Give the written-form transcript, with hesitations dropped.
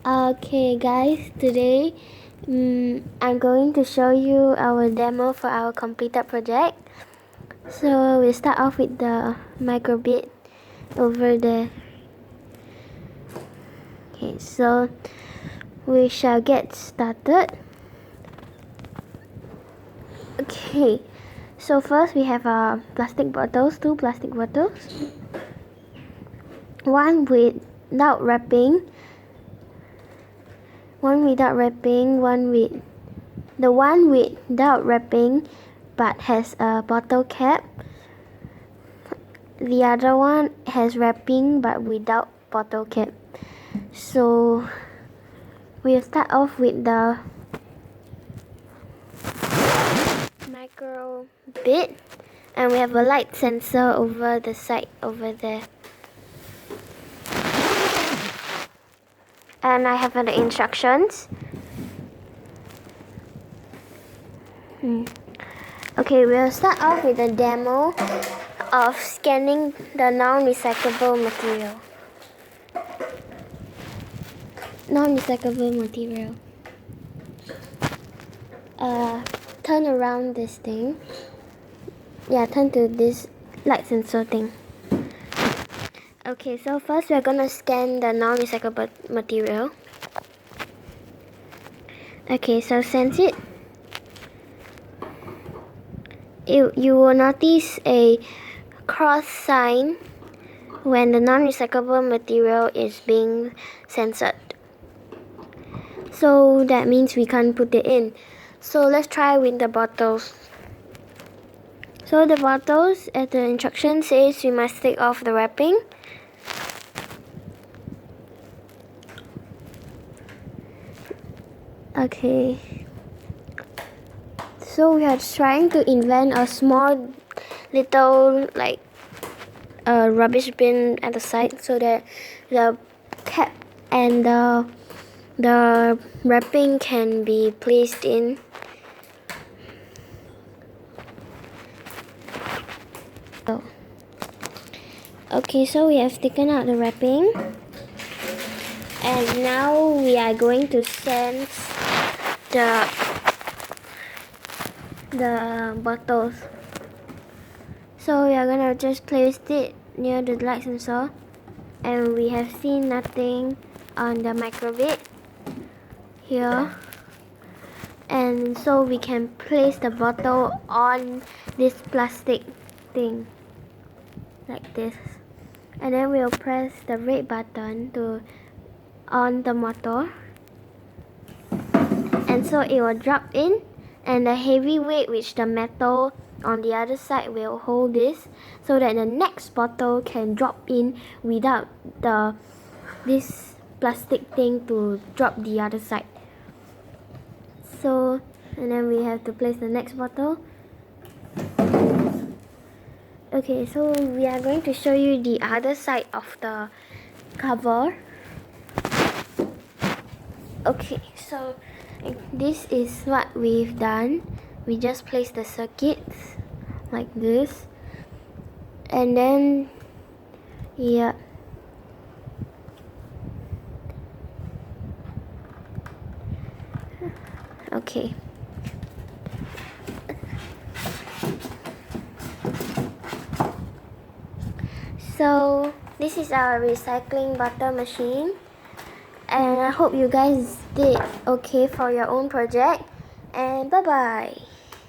Okay guys, today I'm going to show you our demo for our completed project. So we'll start off with the microbit over there. Okay, so we shall get started. Okay, so first we have plastic bottles, 2 plastic bottles. One without wrapping, one without wrapping, the one without wrapping but has a bottle cap. The other one has wrapping but without bottle cap. So we'll start off with the micro bit, and we have a light sensor over the side over there. And I have the instructions. Okay, we'll start off with a demo of scanning the non-recyclable material. Turn around this thing. Yeah, turn to this light sensor thing. Okay, so first we're gonna scan the non-recyclable material. Okay, so sense it. You will notice a cross sign when the non-recyclable material is being censored. So that means we can't put it in. So let's try with the bottles. So the bottles, as the instruction says, we must take off the wrapping. Okay. So we are trying to invent a small little rubbish bin at the side so that the cap and the wrapping can be placed in. Okay, so we have taken out the wrapping, and now we are going to sense the bottles. So we are gonna just place it near the light sensor, and we have seen nothing on the microbit here, and so we can place the bottle on this plastic thing like this, and then we'll press the red button to on the motor, and so it will drop in, and the heavy weight which the metal on the other side will hold this so that the next bottle can drop in without this plastic thing to drop the other side. So, and then we have to place the next bottle. Okay, so we are going to show you the other side of the cover. Okay, so this is what we've done. We just place the circuits like this, and then yeah, okay. So this is our recycling bottle machine, and I hope you guys did okay for your own project, and bye bye.